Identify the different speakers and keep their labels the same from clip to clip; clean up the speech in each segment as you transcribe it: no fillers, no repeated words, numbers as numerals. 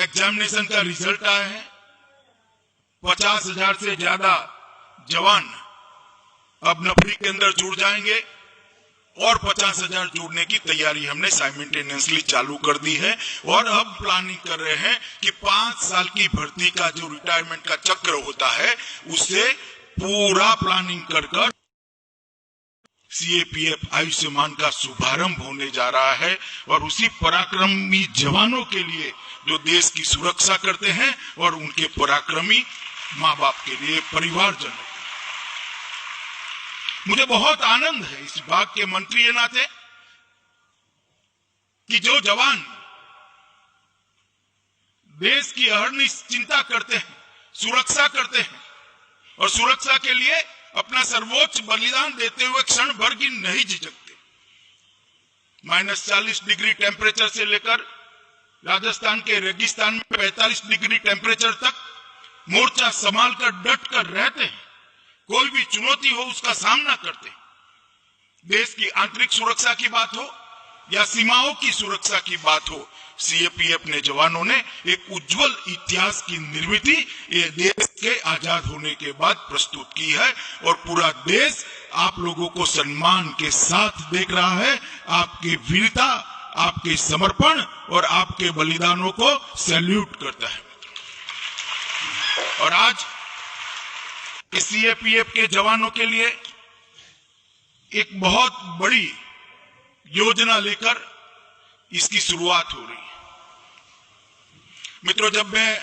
Speaker 1: Examination का result आया है। 50,000 से ज्यादा जवान अब नफरी के अंदर जुड़ जाएंगे और 50,000 जुड़ने की तैयारी हमने साइमल्टेनियसली चालू कर दी है। और अब प्लानिंग कर रहे हैं कि 5 साल की भर्ती का जो रिटायरमेंट का चक्र होता है उससे पूरा प्लानिंग कर सीएपीएफ आयुष्मान का शुभारंभ होने जा रहा है। और उसी पराक्रमी जवानों के लिए जो देश की सुरक्षा करते हैं और उनके पराक्रमी माँ बाप के लिए, परिवारजनों, मुझे बहुत आनंद है इस विभाग के मंत्री के नाते कि जो जवान देश की अहर्निश चिंता करते हैं, सुरक्षा करते हैं और सुरक्षा के लिए अपना सर्वोच्च बलिदान देते हुए क्षण भर की नहीं झिझकते। -40 डिग्री टेम्परेचर से लेकर राजस्थान के रेगिस्तान में 45 डिग्री टेम्परेचर तक मोर्चा संभाल कर डट कर रहते हैं। कोई भी चुनौती हो उसका सामना करते हैं। देश की आंतरिक सुरक्षा की बात हो या सीमाओं की सुरक्षा की बात हो, सीएपीएफ ने जवानों ने एक उज्जवल इतिहास की निर्मिति ये देश के आजाद होने के बाद प्रस्तुत की है। और पूरा देश आप लोगों को सम्मान के साथ देख रहा है। आपकी वीरता, आपके समर्पण और आपके बलिदानों को सैल्यूट करता है। और आज सीएपीएफ के जवानों के लिए एक बहुत बड़ी योजना लेकर इसकी शुरुआत हो रही है। मित्रों, जब मैं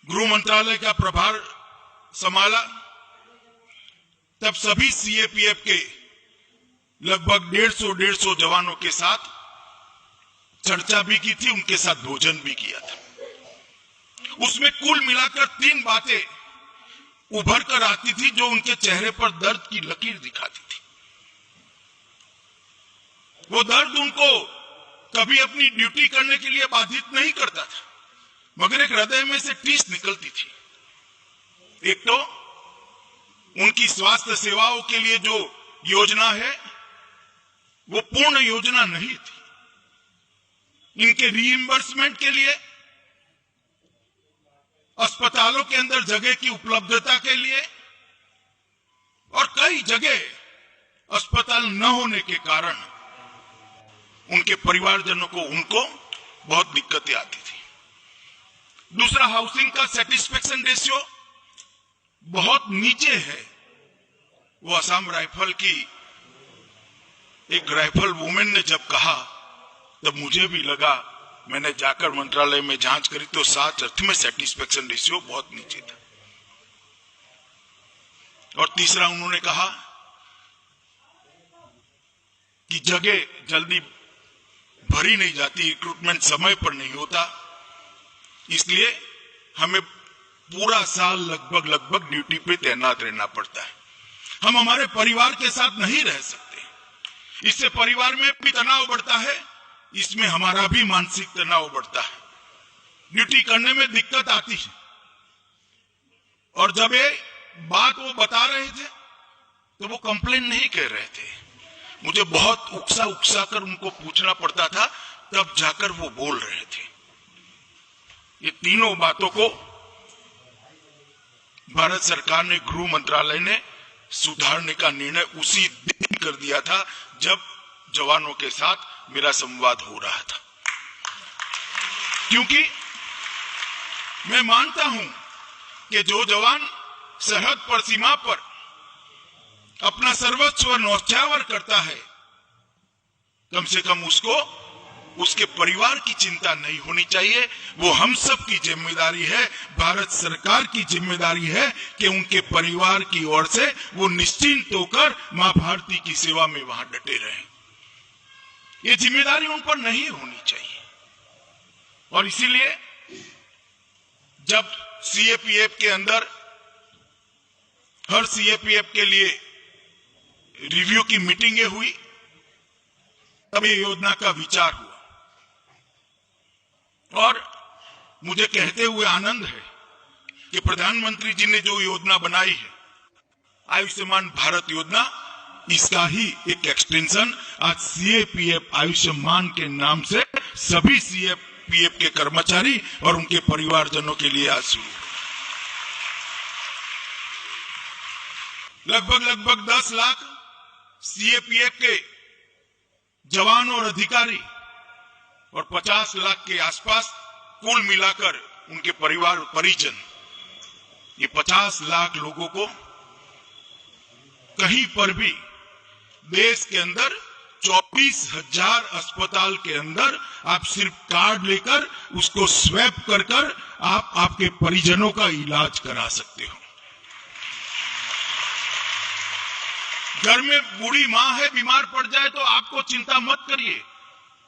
Speaker 1: गृह मंत्रालय का प्रभार संभाला तब सभी सीएपीएफ के लगभग 150 जवानों के साथ चर्चा भी की थी, उनके साथ भोजन भी किया था। उसमें कुल मिलाकर 3 बातें उभर कर आती थी जो उनके चेहरे पर दर्द की लकीर दिखाती थी। वो दर्द उनको कभी अपनी ड्यूटी करने के लिए बाधित नहीं करता था, मगर एक हृदय में से टीस निकलती थी। एक तो उनकी स्वास्थ्य सेवाओं के लिए जो योजना है वो पूर्ण योजना नहीं थी। इनके रीइंबर्समेंट के लिए, अस्पतालों के अंदर जगह की उपलब्धता के लिए और कई जगह अस्पताल न होने के कारण उनके परिवारजनों को उनको बहुत दिक्कतें आती थी। दूसरा, हाउसिंग का सेटिस्फेक्शन रेशियो बहुत नीचे है। वो असम राइफल की एक राइफल वुमेन ने जब कहा तब मुझे भी लगा, मैंने जाकर मंत्रालय में जांच करी तो 7 अर्थ में सेटिस्फेक्शन रेशियो बहुत नीचे था। और तीसरा, उन्होंने कहा कि जगह जल्दी भरी नहीं जाती, रिक्रूटमेंट समय पर नहीं होता, इसलिए हमें पूरा साल लगभग ड्यूटी पे तैनात रहना पड़ता है। हम हमारे परिवार के साथ नहीं रह सकते। इससे परिवार में भी तनाव बढ़ता है, इसमें हमारा भी मानसिक तनाव बढ़ता है, ड्यूटी करने में दिक्कत आती है। और जब ये बात वो बता रहे थे तो वो कंप्लेन नहीं कर रहे थे, मुझे बहुत उकसा कर उनको पूछना पड़ता था, तब जाकर वो बोल रहे थे। ये तीनों बातों को भारत सरकार ने, गृह मंत्रालय ने सुधारने का निर्णय उसी दिन कर दिया था जब जवानों के साथ मेरा संवाद हो रहा था। क्योंकि मैं मानता हूं कि जो जवान सरहद पर, सीमा पर अपना सर्वस्व न्यौछावर करता है, कम से कम उसको उसके परिवार की चिंता नहीं होनी चाहिए। वो हम सब की जिम्मेदारी है, भारत सरकार की जिम्मेदारी है कि उनके परिवार की ओर से वो निश्चिंत होकर मां भारती की सेवा में वहां डटे रहें। ये जिम्मेदारी उन पर नहीं होनी चाहिए। और इसीलिए जब सीएपीएफ के अंदर हर सीएपीएफ के लिए रिव्यू की मीटिंगें हुई, तब ये योजना का विचार हुआ। और मुझे कहते हुए आनंद है कि प्रधानमंत्री जी ने जो योजना बनाई है, आयुष्मान भारत योजना, इसका ही एक एक्सटेंशन आज सीएपीएफ आयुष्मान के नाम से सभी सीएपीएफ के कर्मचारी और उनके परिवारजनों के लिए आज शुरू। लगभग 10 लाख सीएपीएफ के जवान और अधिकारी और 50 लाख के आसपास कुल मिलाकर उनके परिवार परिजन, ये 50 लाख लोगों को कहीं पर भी देश के अंदर 24,000 अस्पताल के अंदर आप सिर्फ कार्ड लेकर उसको स्वैप कर आप आपके परिजनों का इलाज करा सकते हो। घर में बूढ़ी मां है, बीमार पड़ जाए तो आपको चिंता मत करिए,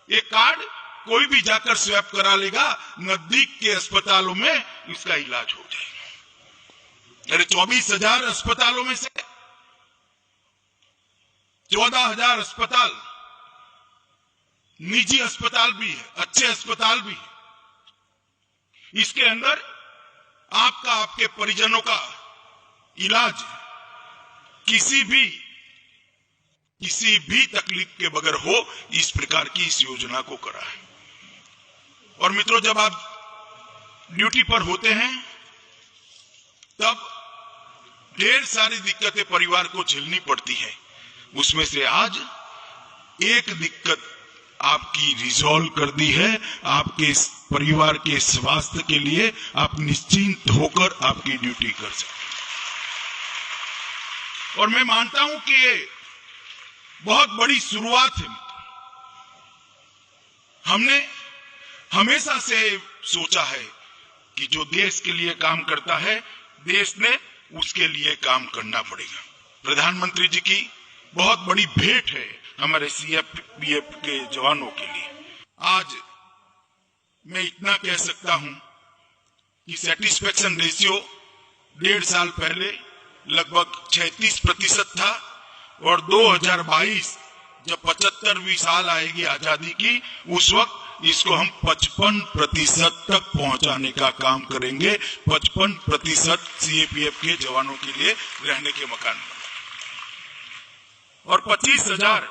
Speaker 1: ये कार्ड कोई भी जाकर स्वैप करा लेगा, नजदीक के अस्पतालों में इसका इलाज हो जाएगा। अरे 24,000 अस्पतालों में से 14,000 अस्पताल निजी अस्पताल भी है, अच्छे अस्पताल भी है। इसके अंदर आपका, आपके परिजनों का इलाज किसी भी तकलीफ के बगैर हो, इस प्रकार की इस योजना को करा है। और मित्रों, जब आप ड्यूटी पर होते हैं तब ढेर सारी दिक्कतें परिवार को झेलनी पड़ती है। उसमें से आज एक दिक्कत आपकी रिजॉल्व कर दी है। आपके परिवार के स्वास्थ्य के लिए आप निश्चिंत होकर आपकी ड्यूटी कर सकते हैं। और मैं मानता हूं कि ये बहुत बड़ी शुरुआत है। हमने हमेशा से सोचा है कि जो देश के लिए काम करता है, देश ने उसके लिए काम करना पड़ेगा। प्रधानमंत्री जी की बहुत बड़ी भेंट है हमारे सीएपीएफ के जवानों के लिए। आज मैं इतना कह सकता हूं कि सेटिस्फेक्शन रेशियो 1.5 साल पहले लगभग 36% था और 2022 जब 75वीं साल आएगी आजादी की, उस वक्त इसको हम 55% तक पहुंचाने का काम करेंगे। 55% सीएपीएफ के जवानों के लिए रहने के मकान और 25,000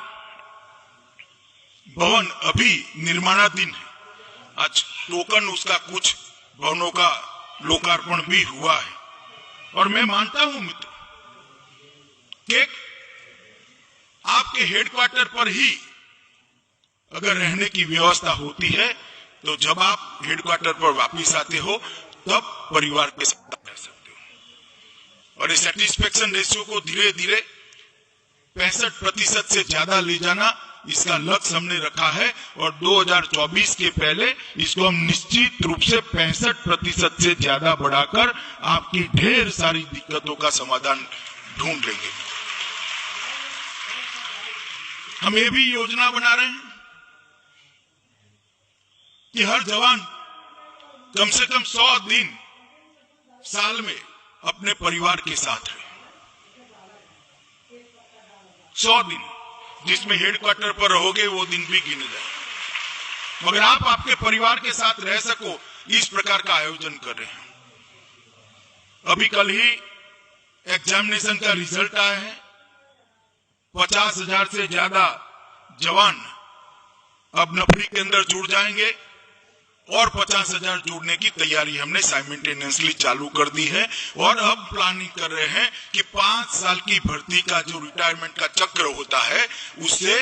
Speaker 1: भवन अभी निर्माणाधीन है। आज टोकन उसका कुछ भवनों का लोकार्पण भी हुआ है। और मैं मानता हूं मित्र कि आपके हेडक्वार्टर पर ही अगर रहने की व्यवस्था होती है तो जब आप हेडक्वार्टर पर वापस आते हो तब परिवार के साथ रह सकते हो। और इस सेटिस्फेक्शन रेशियो को धीरे धीरे 65% से ज्यादा ले जाना, इसका लक्ष्य हमने रखा है। और 2024 के पहले इसको हम निश्चित रूप से 65% से ज्यादा बढ़ाकर आपकी ढेर सारी दिक्कतों का समाधान ढूंढ लेंगे। हम ये भी योजना बना रहे हैं कि हर जवान कम से कम 100 दिन साल में अपने परिवार के साथ रहे। 100 दिन जिसमें हेडक्वार्टर पर रहोगे वो दिन भी गिने जाए, मगर आप आपके परिवार के साथ रह सको, इस प्रकार का आयोजन कर रहे हैं। अभी कल ही एग्जामिनेशन का रिजल्ट आया है। 50,000 से ज्यादा जवान अब नफरी के अंदर जुड़ जाएंगे और 50,000 जुड़ने की तैयारी हमने साइमल्टेनियसली चालू कर दी है। और अब प्लानिंग कर रहे हैं कि 5 साल की भर्ती का जो रिटायरमेंट का चक्र होता है उससे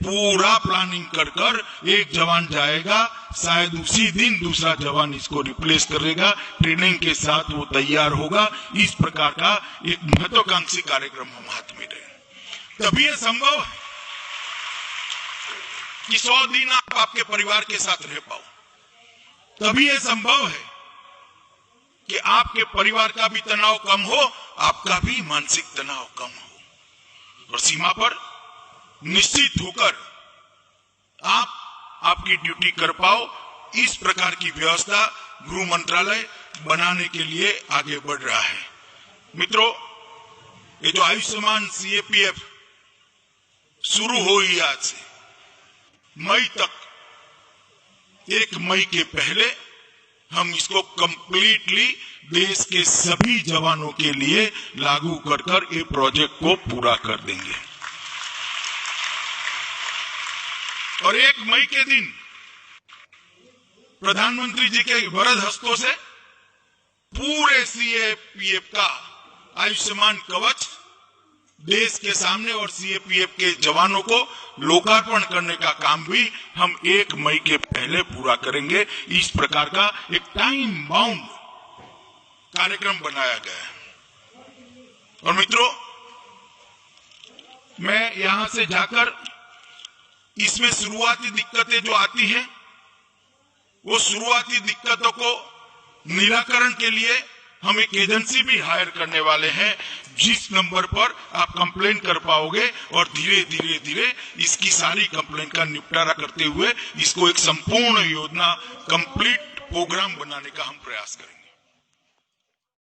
Speaker 1: पूरा प्लानिंग कर एक जवान जाएगा, शायद उसी दिन दूसरा जवान इसको रिप्लेस करेगा, ट्रेनिंग के साथ वो तैयार होगा। इस प्रकार का एक महत्वाकांक्षी कार्यक्रम हम हाथ में रहे। तभी यह संभव है कि 100 दिन आप आपके परिवार के साथ रह पाओ। तभी यह संभव है कि आपके परिवार का भी तनाव कम हो, आपका भी मानसिक तनाव कम हो और सीमा पर निश्चित होकर आप आपकी ड्यूटी कर पाओ। इस प्रकार की व्यवस्था गृह मंत्रालय बनाने के लिए आगे बढ़ रहा है। मित्रों, ये जो आयुष्मान सीएपीएफ शुरू हुई आज से मई तक, 1 मई के पहले हम इसको कंप्लीटली देश के सभी जवानों के लिए लागू कर ये प्रोजेक्ट को पूरा कर देंगे। और 1 मई के दिन प्रधानमंत्री जी के वरद हस्तों से पूरे सीएपीएफ का आयुष्मान कवच देश के सामने और सीएपीएफ के जवानों को लोकार्पण करने का काम भी हम 1 मई के पहले पूरा करेंगे। इस प्रकार का एक टाइम बाउंड कार्यक्रम बनाया गया है। और मित्रों, मैं यहां से जाकर इसमें शुरुआती दिक्कतें जो आती हैं, वो शुरुआती दिक्कतों को निराकरण के लिए हम एक एजेंसी भी हायर करने वाले हैं, जिस नंबर पर आप कंप्लेन कर पाओगे और धीरे धीरे धीरे इसकी सारी कंप्लेन का निपटारा करते हुए इसको एक संपूर्ण योजना, कंप्लीट प्रोग्राम बनाने का हम प्रयास करेंगे।